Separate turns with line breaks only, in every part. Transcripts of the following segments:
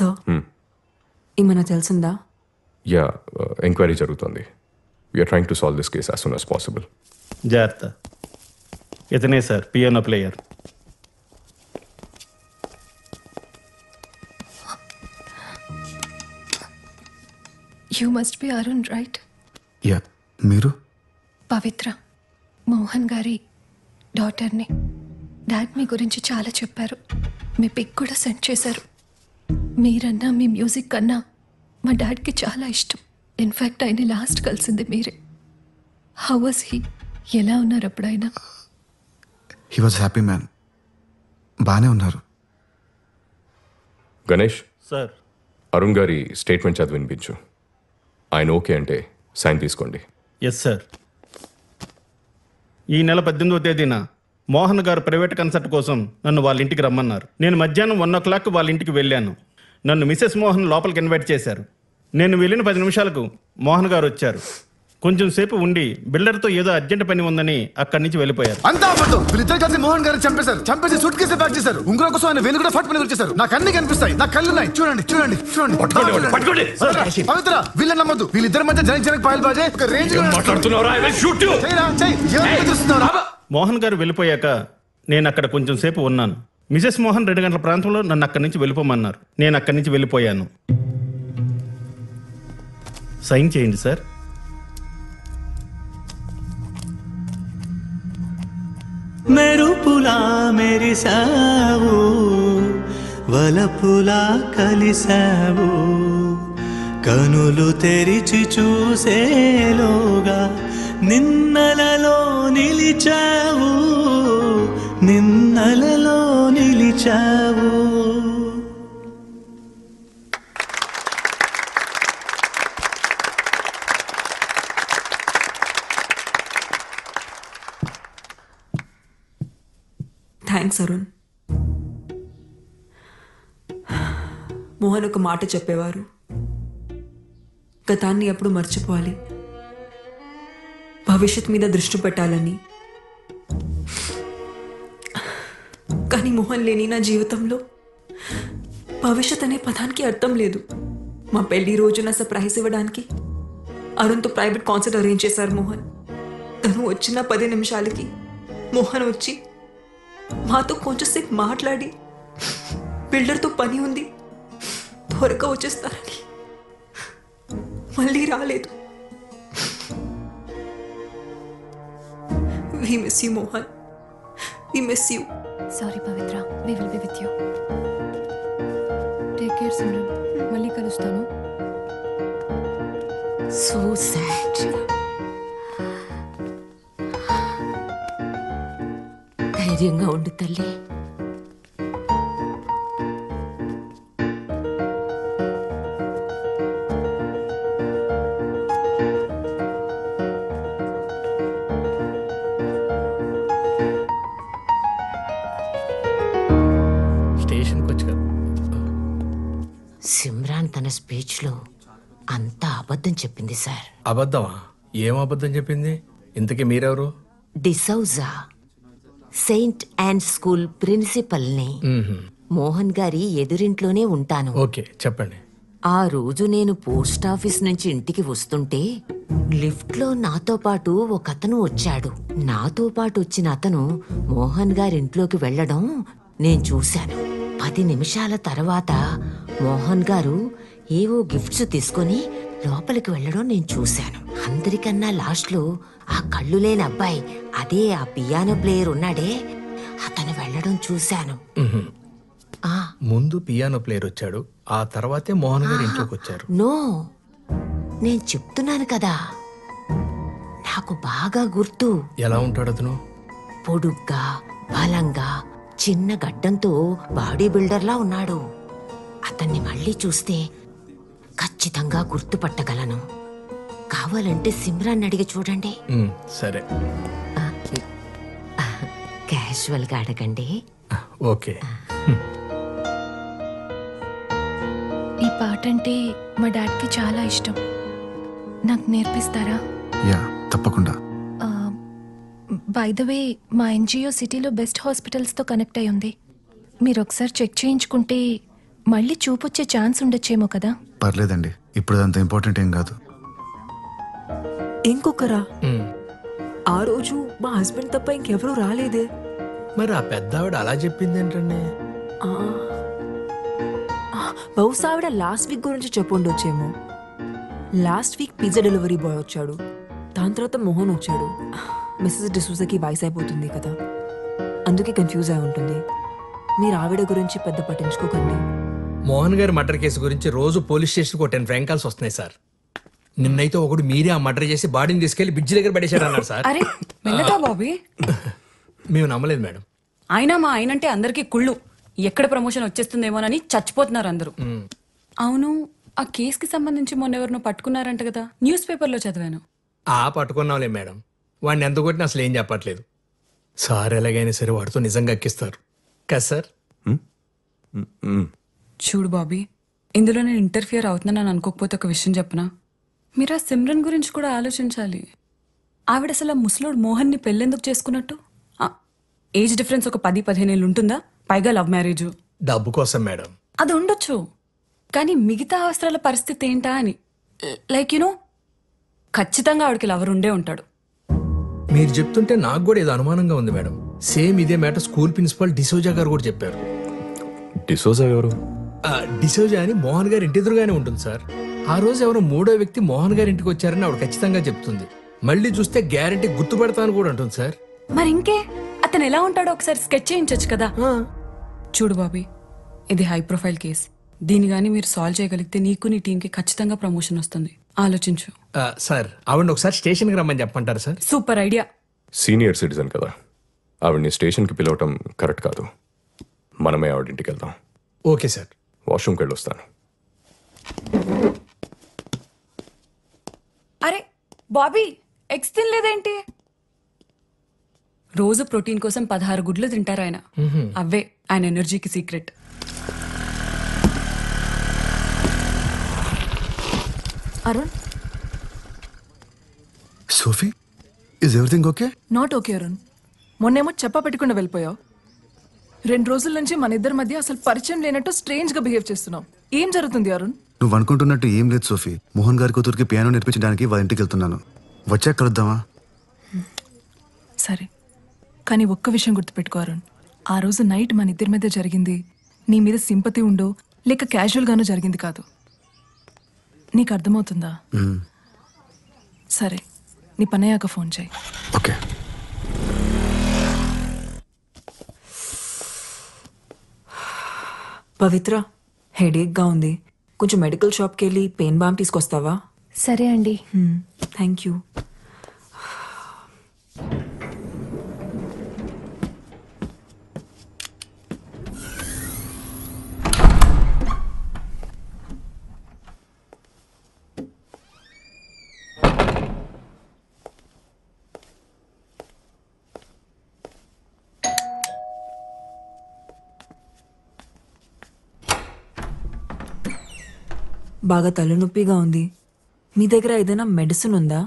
Sir ఏమైనా తెలిసిందా?
Yeah, enquiry జరుగుతుంది. We're trying to solve this case as soon as possible.
జాగ్రత్త. ఇతనే sir piano player.
You must be Arun, right?
Yeah, మీరు?
పవిత్ర, మోహన్ గారి డాటర్ని. Dad మీ గురించి చాలా చెప్పారు. మీ పిక్ కూడా సెండ్ చేశారు. మీరన్నా మీ మ్యూజిక్ కన్నా మా డాడ్కి చాలా ఇష్టం. ఇన్ఫ్యాక్ట్ ఆయన లాస్ట్ కలిసింది మీరే. How was he? ఎలా ఉన్నారు అప్పుడైనా?
He was happy man. బాగానే ఉన్నారు.
గణేష్,
సార్
అరుణ్ గారి స్టేట్మెంట్ చదివి వినిపించు. ఆయన ఓకే అంటే సైన్ తీసుకోండి.
Yes sir. ఈ నెల 18వ తేదీన మోహన్ గారు ప్రైవేట్ కన్సర్ట్ కోసం నన్ను వాళ్ళ ఇంటికి రమ్మన్నారు. నేను మధ్యాహ్నం 1 వాళ్ళ ఇంటికి వెళ్ళాను. నన్ను మిసెస్ మోహన్ లోపలికి ఇన్వైట్ చేశారు. నేను వెళ్ళిన 10 నిమిషాలకు మోహన్ గారు వచ్చారు. కొంచెం సేపు ఉండి బిల్డర్తో ఏదో అర్జెంట్ పని ఉందని అక్కడి నుంచి వెళ్ళిపోయారు.
అంతా అబద్ధం. వీళ్ళిద్దరు కలిసి మోహన్ గారిని చంపేశారు. చంపేసి సూట్ కేసు ప్యాక్ చేశారు. ఉంగరం కోసం ఆయన వేలు కూడా ఫట్ పని వచ్చేసారు. నాకు అన్ని కనిపిస్తాయి. నా కళ్ళున్నాయి. చూడండి చూడండి చూడండి. పవిత్ర, వీళ్ళని నమ్మద్దు. వీళ్ళిద్దరి మధ్య జనక్ పాయల్ బాజే ఒక రేంజ్ లో చూస్తున్నారా?
మోహన్ గారు వెళ్ళిపోయాక నేను అక్కడ కొంచెం సేపు ఉన్నాను. మిసెస్ మోహన్ 2 గంటల ప్రాంతంలో నన్ను అక్కడి నుంచి వెళ్ళిపోమన్నారు. నేను అక్కడి నుంచి వెళ్ళిపోయాను. సైన్ చేయండి సార్.
మెరుపులా మెరిసావు, వలపులా కలిసావు, కనులు తెరిచి చూసేలోగా నిన్నలలో నిలిచావు, నిన్నలలో నిలిచావు.
థ్యాంక్స్ అరుణ్. మోహన్ ఒక మాట చెప్పేవారు, గతాన్ని ఎప్పుడు మర్చిపోవాలి, భవిష్యత్ మీద దృష్టి పెట్టాలని. కానీ మోహన్ లేని నా జీవితంలో భవిష్యత్ అనే పదానికి అర్థం లేదు. మా పెళ్లి రోజున సర్ప్రైజ్ ఇవ్వడానికి అరుణ్తో ప్రైవేట్ కాన్సర్ట్ అరేంజ్ చేశారు మోహన్. తను వచ్చిన 10 నిమిషాలకి మోహన్ వచ్చి మాతో కొంచెంసేపు మాట్లాడి బిల్డర్తో పని ఉంది త్వరగా వచ్చేస్తారని మళ్ళీ రాలేదు. We miss you, Mohan. We miss you.
Sorry Pavitra, we will be with you. Take care Simran. మళ్ళీ కలుస్తాను.
So sad. ధైర్యంగా ఉండు తల్లి.
స్టేషన్కి వచ్చా.
సిమ్రాన్ తన స్పీచ్లో అంతా అబద్ధం చెప్పింది సార్.
అబద్ధమా? ఏం అబద్ధం చెప్పింది? ఇంతకీ మీరెవరు?
డిసౌజా, సెయింట్ అండ్ స్కూల్ ప్రిన్సిపల్ని. మోహన్ గారి ఎదురింట్లోనే ఉంటాను.
ఓకే, చెప్పండి.
ఆ రోజు నేను పోస్ట్ ఆఫీస్ నుంచి ఇంటికి వస్తుంటే లిఫ్ట్లో నాతో పాటు ఒక అతను వచ్చాడు. నాతో పాటు వచ్చిన అతను మోహన్ గారింట్లోకి వెళ్ళడం నేను చూశాను. 10 నిమిషాల తర్వాత మోహన్ గారు ఏవో గిఫ్ట్స్ తీసుకొని లోపలికి వెళ్ళడం నేను చూశాను. అందరికన్నా లాస్ట్లో ఆ కళ్ళు లేని అబ్బాయి, అదే ఆ పియానో ప్లేయర్ ఉన్నాడే, అతను వెళ్ళడం చూశాను.
ముందు పియానో ప్లేయర్ వచ్చాడు, ఆ తర్వాతే మోహన్ గారు ఇంట్లోకి వచ్చారు.
నో, నేను చెప్తున్నాను కదా, నాకు బాగా గుర్తు.
ఎలా ఉంటాడు అతను?
పొడుగ్గా, బలంగా, చిన్న గడ్డంతో బాడీ బిల్డర్లా ఉన్నాడు. అతన్ని మళ్ళీ చూస్తే ఖచ్చితంగా గుర్తుపట్టగలను. కావాలంటే సిమ్రాన్ అడిగి చూడండి.
సరే,
క్యాజువల్గా అడగండి.
ఓకే.
ఈ పాట అంటే మా డాడ్కి చాలా ఇష్టం. నాకు నేర్పిస్తారా?
యా, తప్పకుండా.
బై ద వే, మా ఎన్జిఓ సిటీలో బెస్ట్ హాస్పిటల్స్తో కనెక్ట్ అయి ఉంది. మీరు ఒకసారి చెక్ చేయించుకుంటే మళ్ళీ చూపొచ్చే ఛాన్స్ ఉండొచ్చేమో కదా.
పర్లేదండి, ఇప్పుడు అంత ఇంపార్టెంట్ ఏం కాదు.
ఇంకొకరా? ఆ రోజు మా హస్బెండ్ తప్ప ఇంకెవరూ రాలేదే.
మరి ఆ పెద్ద ఆవిడ అలా చెప్పింది ఏంటండి?
బహుశా ఆవిడ లాస్ట్ వీక్ గురించి చెప్పుండొచ్చేమో. Last week pizza delivery boy వచ్చాడు, దాని తర్వాత మోహన్ వచ్చాడు. మిస్సెస్ డిసూజాకి వయసు అయిపోతుంది కదా, అందుకే కన్ఫ్యూజ్ అయి ఉంటుంది. మీరు ఆవిడ గురించి పెద్ద పట్టించుకోకండి.
మోహన్ గారి మర్డర్ కేసు గురించి రోజు పోలీస్ స్టేషన్కి 10 ఫ్రాంక్ కాల్స్ వస్తున్నాయి సార్. నిన్నైతే ఒకడు మీరే ఆ మర్డర్ చేసి బాడీని తీసుకెళ్లి బ్రిడ్జ్ దగ్గర పడేశాడు అన్నారు సార్.
అరే మెల్లగా బాబీ.
మేము నమ్మలేదు మేడం.
అయినా మా ఆయనంటే అందరికీ కుళ్ళు. ఎక్కడ ప్రమోషన్ వచ్చేస్తుందేమోనని చచ్చిపోతున్నారు అందరూ. అవును, ఆ కేసుకి సంబంధించి మొన్న ఎవరినో పట్టుకున్నారంట కదా, న్యూస్ పేపర్లో చదివాను.
పట్టుకున్నాంలే మేడం. వాడిని ఎంత కొట్టినా అసలు ఏం చెప్పట్లేదు. సార్ ఎలాగైనా సరే వాడితో నిజంగా ఎక్కిస్తారు కదా సార్.
చూడు బాబీ, ఇందులో నేను ఇంటర్ఫియర్ అవుతున్నానని అనుకోకపోతే ఒక విషయం చెప్పనా, మీరు ఆ సిమ్రన్ గురించి కూడా ఆలోచించాలి. ఆవిడ అసలు ఆ ముసలోడు మోహన్ని పెళ్ళెందుకు చేసుకున్నట్టు? ఏజ్ డిఫరెన్స్ ఒక 10-15 ఏళ్ళు ఉంటుందా? పైగా లవ్ మ్యారేజ్.
డబ్బు కోసం మేడం.
అది ఉండొచ్చు, కానీ మిగతా అవసరాల పరిస్థితి ఏంటా అని. లైక్ యునో, ఖచ్చితంగా ఆవిడకి లవర్ ఉండే ఉంటాడు.
మీరు చెప్తుంటే నాకు కూడా ఏదో అనుమానంగా ఉంది మేడం. సేమ్ ఇదే మ్యాటర్ స్కూల్ ప్రిన్సిపల్ డిసోజా గారు కూడా చెప్పారు.
డిసోజా ఎవరు?
డిసోజా అని మోహన్ గారి ఇంటి ఎదురుగానే ఉంటుంది సార్. ఆ రోజు ఎవరో 3వ వ్యక్తి మోహన్ గారి ఇంటికి వచ్చారని ఆవిడ ఖచ్చితంగా చెప్తుంది. మళ్ళీ చూస్తే గ్యారంటీ గుర్తుపడతాను కూడా అంటుంది సార్.
మరి ఇంకే, అతను ఎలా ఉంటాడో ఒకసారి స్కెచ్ చేయించచ్చు కదా. చూడు బాబీ, ఇది హై ప్రొఫైల్ కేస్. దీని గానీ మీరు సాల్వ్ చేయగలిగితే నీకు నీ టీంకి ఖచ్చితంగా ప్రమోషన్ వస్తుంది. ఆలోచించు.
సార్ ఆవిడ ఒకసారి స్టేషన్కి రమ్మని చెప్పంటారు sir?
Super idea.
Senior citizen కదా, ఆవిడ్ని స్టేషన్కి పిలవటం కరెక్ట్ కాదు. మనమే ఆవిడింటికి వెళ్దాం.
Okay sir.
వాష్రూమ్కి వెళ్ళి వస్తాను.
అరే బాబీ, ఎగ్స్ తినలేదేంటి? రోజు ప్రోటీన్ కోసం 16 గుడ్లు తింటారు ఆయన. అవే ఆయన ఎనర్జీకి సీక్రెట్.
Arun,
Sophie, is everything okay?
Not okay Arun. మొన్నేమో చెప్ప పెట్టకుండా వెళ్ళిపోయావు. 2 రోజుల నుంచి మన ఇద్దరి మధ్య అసలు పరిచయం లేనట్టు స్ట్రేంజ్ గా బిహేవ్ చేస్తున్నావు. ఏం జరుగుతుంది అరుణ్?
నువ్వు అనుకుంటున్నట్టు ఏం లేదు సోఫీ. మోహన్ గారి కూతురికి పియానో నేర్పించడానికి వాళ్ళ ఇంటికి వెళ్తున్నాను. వచ్చాక కలుద్దామా?
సరే, కానీ ఒక్క విషయం గుర్తుపెట్టుకో అరుణ్. ఆ రోజు నైట్ మన ఇద్దరి మధ్య జరిగింది నీ మీద సింపతి ఉండో లేక క్యాజువల్ గానో జరిగింది కాదు. నీకు అర్థమవుతుందా? సరే, నీ పనయ్యాక ఫోన్ చేయి.
ఓకే.
పవిత్ర, హెడేక్గా ఉంది, కొంచెం మెడికల్ షాప్కి వెళ్ళి పెయిన్ బామ్ తీసుకొస్తావా?
సరే అండి.
Thank you. బాగా తలనొప్పిగా ఉంది. మీ దగ్గర ఏదైనా మెడిసిన్ ఉందా?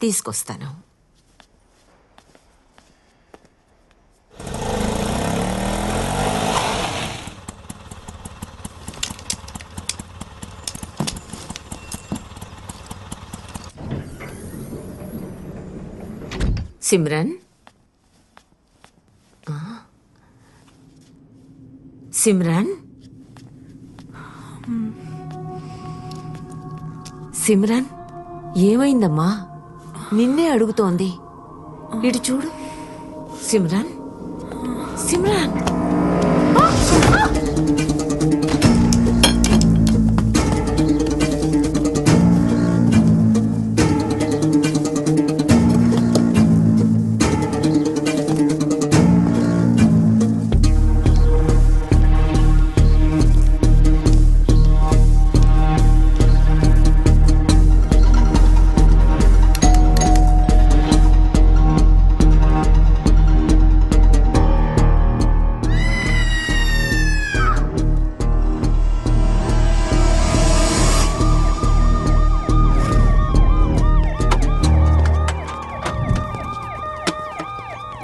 తీసుకొస్తాను. సిమ్రన్, సిమ్రన్, సిమ్రన్, ఏమైందమ్మా? నిన్నే అడుగుతోంది. ఇటు చూడు. సిమ్రన్, సిమ్రన్.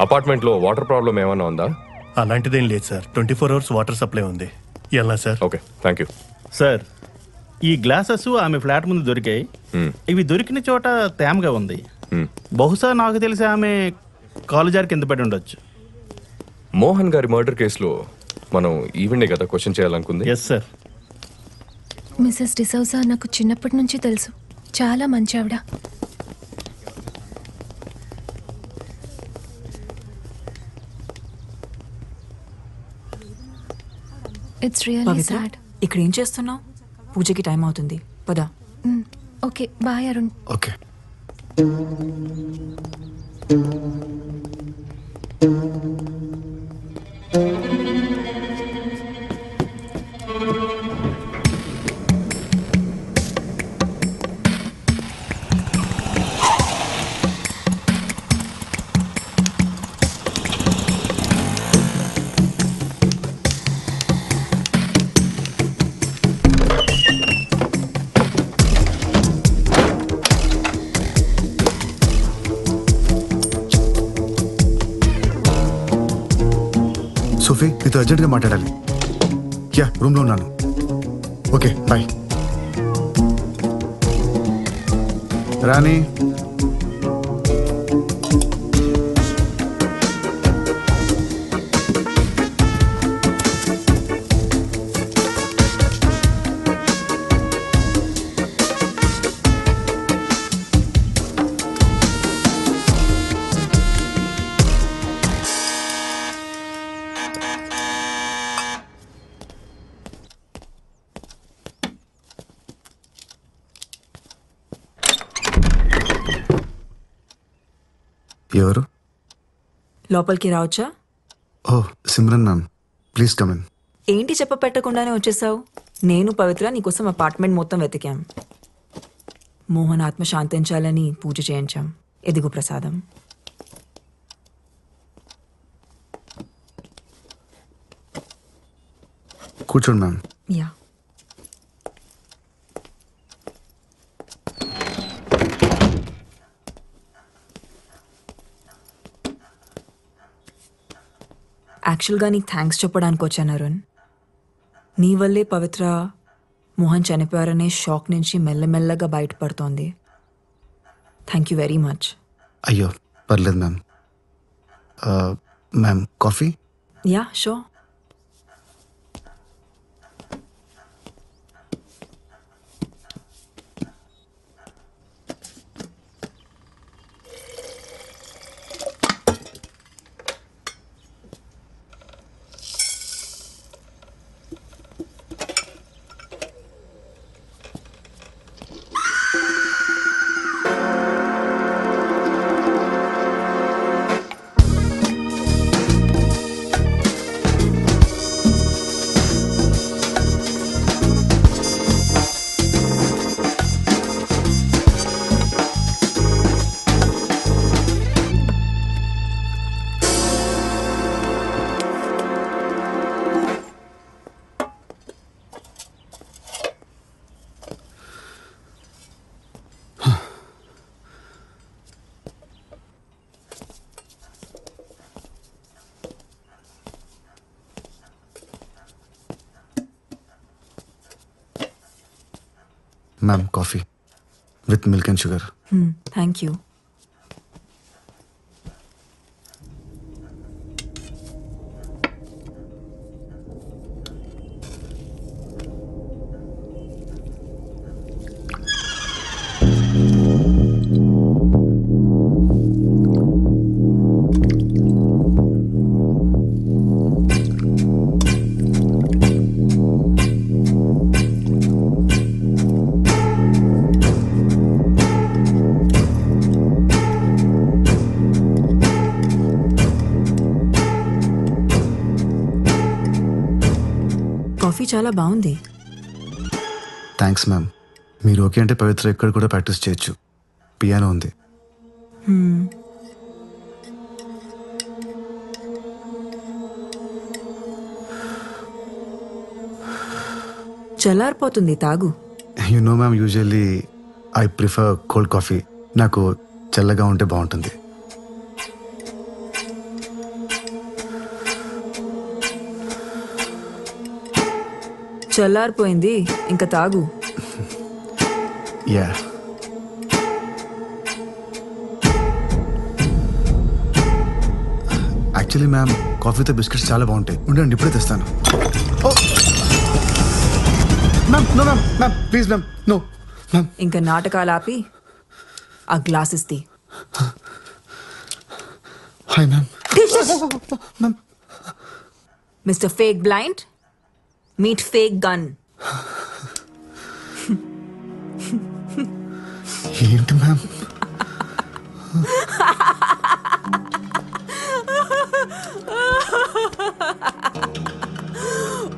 అపార్ట్మెంట్లో వాటర్ ప్రాబ్లం ఏమన్నా ఉందా?
అలాంటిదేం లేదు సార్. 24 అవర్స్ వాటర్ సప్లై ఉంది.
ఎలా sir?
Okay, thank you.
Sir, ఈ గ్లాసెస్ ఆమె ఫ్లాట్ ముందు దొరికాయి. ఇవి దొరికిన చోట తేమగా ఉంది. బహుశా నాకు తెలిసి ఆమె కాలు జారి కింద పడి ఉండొచ్చు.
మోహన్ గారి మర్డర్ కేసులో మనం ఈవెండే కదా క్వశ్చన్ చేయాలనుకుంది.
Yes sir.
మిసెస్ డిసౌజా నాకు చిన్నప్పటి నుంచి తెలుసు. చాలా మంచి ఆవిడ. It's really
Pavitra,
sad.
ఇక్కడ ఏం చేస్తున్నావు? పూజకి టైం అవుతుంది, పద.
Okay bye Arun.
Okay. Sophie, నీతో అర్జెంట్గా మాట్లాడాలి. యా, రూమ్లో ఉన్నాను. Okay, bye. రాణి, ఎవరు?
లోపలికి రావచ్చా?
Oh, Simran ma'am, please come in.
ఏంటి చెప్ప పెట్టకుండానే వచ్చేసావు? నేను పవిత్ర నీకోసం అపార్ట్మెంట్ మొత్తం వెతికాం. మోహన్ ఆత్మ శాంతించాలని పూజ చేయించాం. ఎదిగు ప్రసాదం.
కూర్చోండి మ్యామ్.
యా. యాక్చువల్గా నీకు థ్యాంక్స్ చెప్పడానికి వచ్చాను అరుణ్. నీ వల్లే పవిత్ర మోహన్ చనిపోయారనే షాక్ నుంచి మెల్లమెల్లగా బయటపడుతోంది. Thank you very much.
అయ్యో, పర్లేదు ma'am. Ma'am, coffee?
Yeah, sure.
Ma'am, coffee with milk and sugar.
Thank you. Coffee చాలా బాగుంది.
Thanks ma'am. మీరు ఓకే అంటే పవిత్ర ఇక్కడ కూడా ప్రాక్టీస్ చేయొచ్చు. పియానో ఉంది.
చల్లారిపోతుంది, తాగు.
You know ma'am, usually I prefer cold coffee. నాకు చల్లగా ఉంటే బాగుంటుంది.
చల్లారిపోయింది, ఇంకా తాగు.
యా యాక్చువల్లీ మ్యామ్ కాఫీతో బిస్కెట్స్ చాలా బాగుంటాయి. ఉండండి ఇప్పుడే తెస్తాను. Ma'am no ma'am, ma'am please ma'am, no ma'am.
ఇంకా నాటకాలు ఆపి ఆ గ్లాసెస్ తీ.
Hi ma'am. Ma'am
mister fake blind, meet fake gun.
ఏంటి ma'am?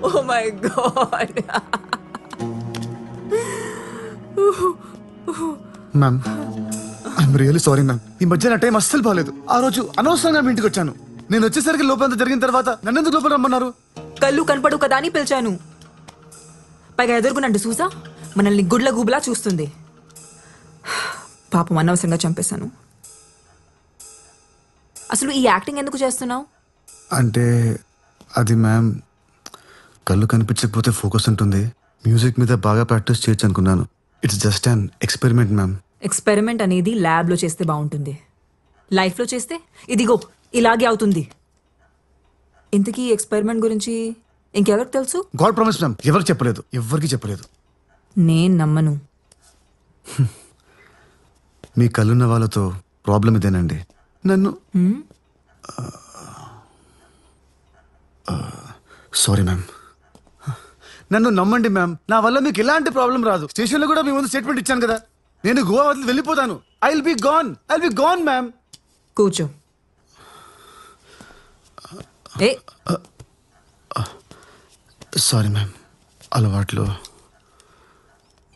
Oh my god.
Ma'am I'm really sorry ma'am. ఈ మధ్య నా టైం అస్సలు బాగాలేదు. ఆ రోజు అనవసరంగా మీ ఇంటికి వచ్చాను. నేను వచ్చేసరికి లోపలంతా జరిగిన తర్వాత నన్ను ఎందుకు లోపల రమ్మన్నారు?
కళ్ళు కనపడు కదా అని పిలిచాను. పైగా ఎదుర్కొనండి చూసా మనల్ని గుడ్ల గూబులా చూస్తుంది. పాపం అనవసరంగా చంపేశాను. అసలు ఈ యాక్టింగ్ ఎందుకు చేస్తున్నావు?
అంటే అది మ్యామ్, కళ్ళు కనిపించకపోతే ఫోకస్ ఉంటుంది. మ్యూజిక్ మీద బాగా ప్రాక్టీస్ చేయొచ్చు అనుకున్నాను. It's just an experiment ma'am.
Experiment అనేది ల్యాబ్లో చేస్తే బాగుంటుంది, లైఫ్లో చేస్తే ఇదిగో ఇలాగే అవుతుంది. ఇంతకీ ఎక్స్పెరిమెంట్ గురించి ఇంకెవరికి తెలుసు?
గాడ్ ప్రామిస్ మ్యామ్, ఎవరికి చెప్పలేదు, ఎవరికి చెప్పలేదు.
నేను నమ్మను.
మీ కళ్ళున్న వాళ్ళతో ప్రాబ్లం ఇదేనండి. నన్ను సారీ మ్యామ్, నన్ను నమ్మండి మ్యామ్. నా వల్ల మీకు ఎలాంటి ప్రాబ్లం రాదు. స్టేషన్లో కూడా మీ ముందు స్టేట్మెంట్ ఇచ్చాను కదా, నేను గోవా వదిలి వెళ్ళిపోతాను. I will be gone ma'am.
కూర్చో. ఏ
సారీ మ్యామ్, అలవాట్లో.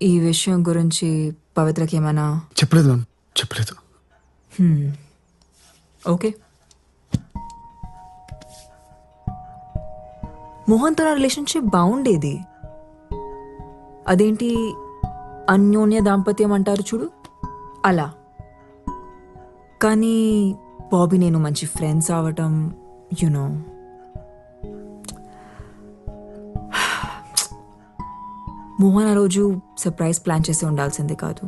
ఈ విషయం గురించి పవిత్రకి ఏమైనా
చెప్పలేదు మ్యామ్, చెప్పలేదు.
ఓకే. మోహన్తో నా రిలేషన్షిప్ బాగుండేది. అదేంటి అన్యోన్య దాంపత్యం అంటారు చూడు, అలా. కానీ బాబీ నేను మంచి ఫ్రెండ్స్ అవటం, యునో, మోహన్ ఆ రోజు సర్ప్రైజ్ ప్లాన్ చేసి ఉండాల్సిందే కాదు.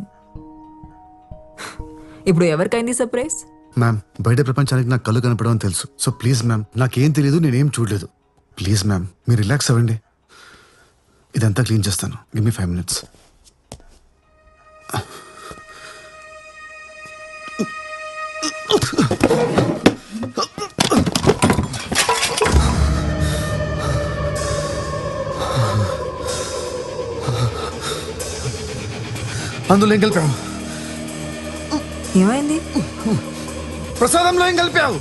ఇప్పుడు ఎవరికైంది సర్ప్రైజ్?
మ్యామ్ బయట ప్రపంచానికి నాకు కళ్ళు కనపడమని తెలుసు. సో ప్లీజ్ మ్యామ్, నాకేం తెలియదు, నేనేం చూడలేదు. ప్లీజ్ మ్యామ్ మీరు రిలాక్స్ అవ్వండి. ఇదంతా క్లీన్ చేస్తాను. Give me 5 minutes. అందులో ఏం కలిపావు?
ఏమైంది?
ప్రసాదంలో ఏం కలిపావు?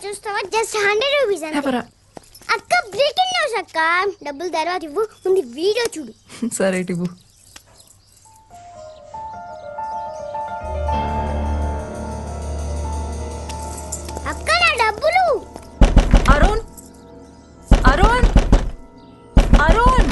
చూస్తావా? జస్ట్ 100 రూపీస్ అంతే. అక్క బ్రేకింగ్ న్యూస్ అక్క. డబ్బులు తర్వాత ఇవ్వు, ముందు వీడియో చూడు.
సరే ఇవ్వు.
అక్క నా డబ్బులు.
అరుణ్, అరుణ్, అరుణ్.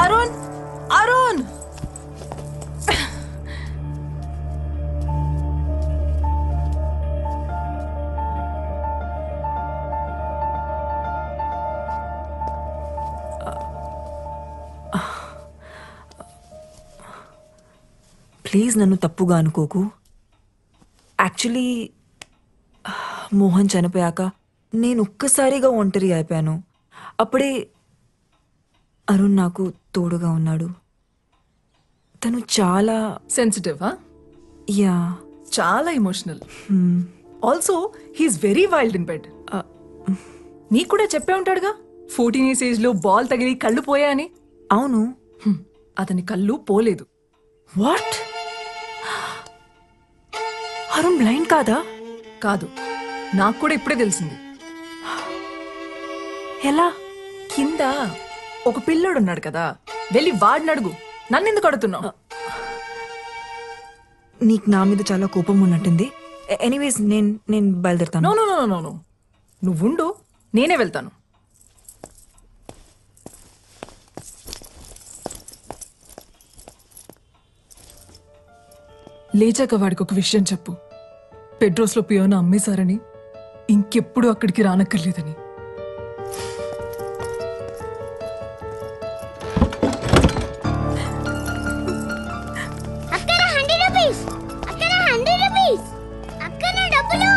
అరుణ్, అరుణ్. ప్లీజ్ నన్ను తప్పుగా అనుకోకు. యాక్చువల్లీ మోహన్ చనిపోయాక నేను ఒక్కసారిగా ఒంటరి అయిపోయాను. అప్పుడే అరుణ్ నాకు తోడుగా ఉన్నాడు. తను చాలా
సెన్సిటివ్.
యా,
చాలా emotional. Also he's very wild in bed. నీకు కూడా చెప్పే ఉంటాడుగా 14 years ఏజ్ లో బాల్ తగిలి కళ్ళు పోయాయని.
అవును.
అతని కళ్ళు పోలేదు.
వాట్? అరుణ్ బ్లైండ్ కాదా?
కాదు, నాకు కూడా ఇప్పుడే తెలిసింది.
ఎలా?
కింద ఒక పిల్లోడు ఉన్నాడు కదా, వెళ్ళి వాడిని అడుగు. నన్నెందుకు అడుగుతున్నావు?
నీకు నా మీద చాలా కోపం ఉన్నట్టుంది. ఎనీవేస్ నేను బయలుదేరుతాను.
No no no no no, నువ్వుండు, నేనే వెళ్తాను. లేచాక వాడికి ఒక విషయం చెప్పు. పెడ్రోస్లో పియోన అమ్మేశారని, ఇంకెప్పుడు అక్కడికి రానక్కర్లేదని.
అక్కడ 100 రూపీస్, అక్కడ 100 రూపీస్, అక్కడ డబ్బులు.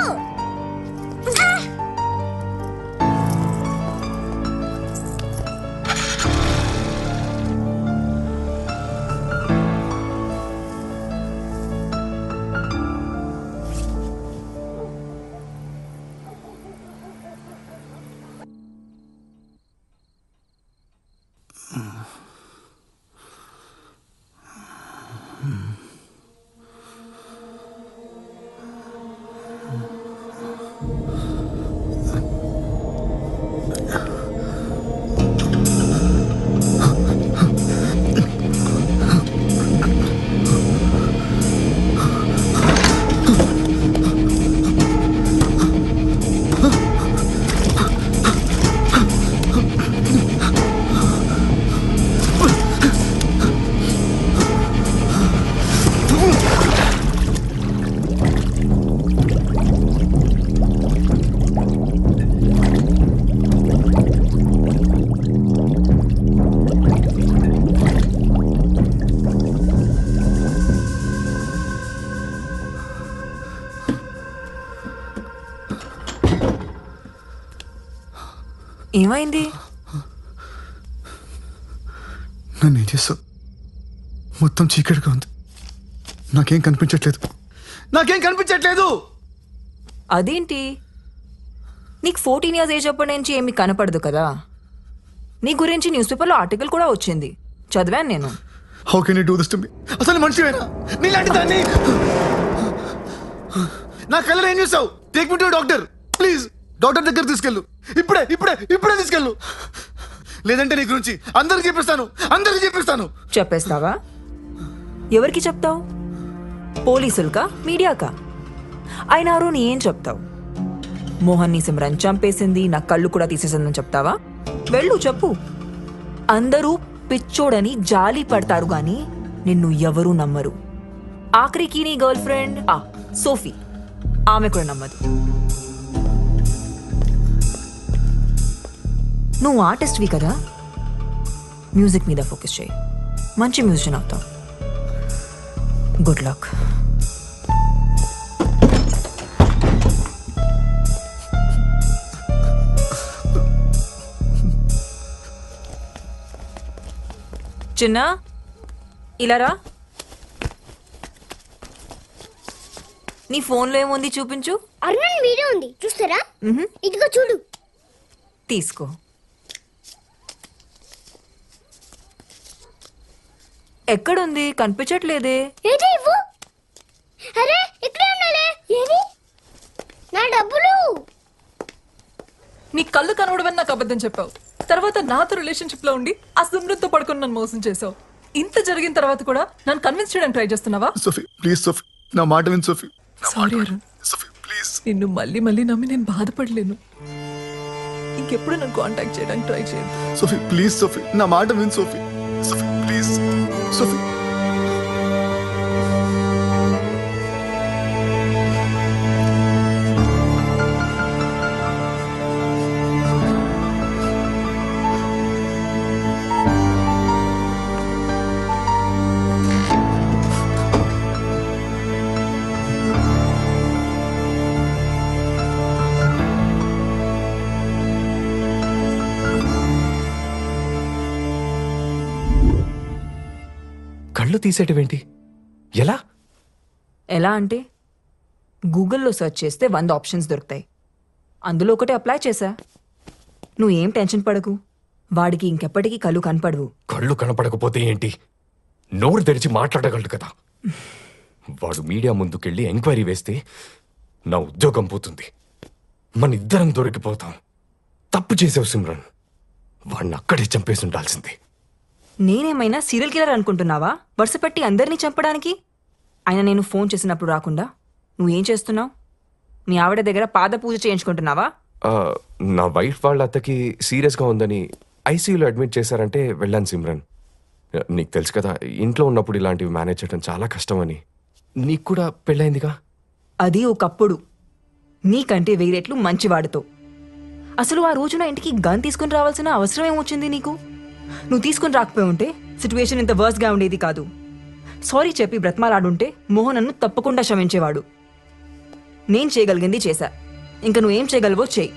ఏమైంది?
నన్ను ఏం చేస్తావు? మొత్తం చీకటిగా ఉంది. నాకేం కనిపించట్లేదు.
అదేంటి? నీకు 14 years ఏజ్ అప్పటి నుంచి ఏమి కనపడదు కదా. నీ గురించి న్యూస్ పేపర్లో ఆర్టికల్ కూడా వచ్చింది, చదివాను నేను.
How can you do this to me? అసలు మనిషివేనా? నీలాంటి దాన్ని నా కళ్ళలో ఏం చూసావు? Take me to doctor please. Doctor దగ్గర తీసుకెళ్ళు. ఇప్పుడే తీసుకెళ్ళు. లేదంటే నీ గురించి అందరికి చెప్పిస్తాను.
చెప్పేస్తావా? ఎవరికి చెప్తావు? పోలీసులకా, మీడియాకా? అయినా అరుణ్ ఏం చెప్తావు? మోహన్ని సిమ్రన్ చంపేసింది, నా కళ్ళు కూడా తీసేసిందని చెప్తావా? వెళ్ళు, చెప్పు. అందరూ పిచ్చోడని జాలి పడతారు గాని నిన్ను ఎవరూ నమ్మరు. ఆఖరికి నీ గర్ల్ ఫ్రెండ్ సోఫీ, ఆమె కూడా నమ్మదు. నువ్వు ఆర్టిస్ట్వి కదా, మ్యూజిక్ మీద ఫోకస్ చేయి. మంచి మ్యూజిషియన్ అవుతావు. Good luck. చిన్న, ఇలా రా. నీ ఫోన్లో ఏముంది చూపించు.
అరుణ్ వీడియో ఉంది, చూస్తారా? ఇదిగో చూడు.
తీసుకో. ఎక్కడుంది? కనిపించట్లేదే.
ఏది ఇవ్వు. అరే ఇక్కడే ఉన్నాలే. ఏది? నా డబ్బులు.
నీ కళ్ళు కనబడమని నాకు అబద్ధం చెప్పావు. తర్వాత నాతో రిలేషన్షిప్ లో ఉండి ఆ సిమ్రన్తో పడుకుని నన్ను మోసం చేసావు. ఇంత జరిగిన తర్వాత కూడా నన్ను కన్విన్స్ చేయడానికి ట్రై చేస్తున్నావా?
సోఫీ ప్లీజ్, సోఫీ నా మాట విను. సోఫీ
సారీ అరుణ్, నిన్ను మళ్ళీ నమ్మి నేను బాధపడలేను. ఇంకెప్పుడు నన్ను కాంటాక్ట్ చేయడానికి ట్రై చేయదు.
సోఫీ ప్లీజ్, సోఫీ నా మాట విను. Sophie please, Sophie.
కళ్ళు తీసేటివేంటి? ఎలా?
ఎలా అంటే గూగుల్లో సెర్చ్ చేస్తే 100 ఆప్షన్స్ దొరుకుతాయి. అందులో ఒకటి అప్లై చేశా. నువ్వు ఏం టెన్షన్ పడకు, వాడికి ఇంకెప్పటికీ కళ్ళు కనపడవు.
కళ్ళు కనపడకపోతే ఏంటి? నోరు తెరిచి మాట్లాడగలడు కదా. వాడు మీడియా ముందుకెళ్ళి ఎంక్వైరీ వేస్తే నా ఉద్యోగం పోతుంది, మన ఇద్దరం దొరికిపోతాం. తప్పు చేసావు సిమ్రన్, వాడిని అక్కడే చంపేసి ఉండాల్సింది.
నేనేమైనా సీరియల్ కిల్లర్ అనుకుంటున్నావా వరుస పెట్టి అందరినీ చంపడానికి? అయినా నేను ఫోన్ చేసినప్పుడు రాకుండా నువ్వేం చేస్తున్నావు? మీ ఆవిడ దగ్గర పాద పూజ చేయించుకుంటున్నావా?
నా వైఫ్ వాళ్ళ అత్తకి సీరియస్గా ఉందని ఐసీయూలో అడ్మిట్ చేశారంటే వెళ్ళాను సిమ్రన్. నీకు తెలుసు కదా, ఇంట్లో ఉన్నప్పుడు ఇలాంటివి మేనేజ్ చేయడం చాలా కష్టమని. నీకు కూడా పెళ్ళైందిగా.
అది ఒకప్పుడు, నీకంటే వేరేట్లు మంచివాడితో. అసలు ఆ రోజున ఇంటికి గన్ తీసుకుని రావాల్సిన అవసరం ఏమొచ్చింది నీకు? నువ్వు తీసుకుని రాకపోయి ఉంటే సిచ్యువేషన్ ఇంత వర్స్గా ఉండేది కాదు. సారీ చెప్పి బ్రతమాలాడుంటే మోహన్ నన్ను తప్పకుండా క్షమించేవాడు. నేను చేయగలిగింది చేశా, ఇంకా నువ్వేం చేయగలవో చెయ్యి.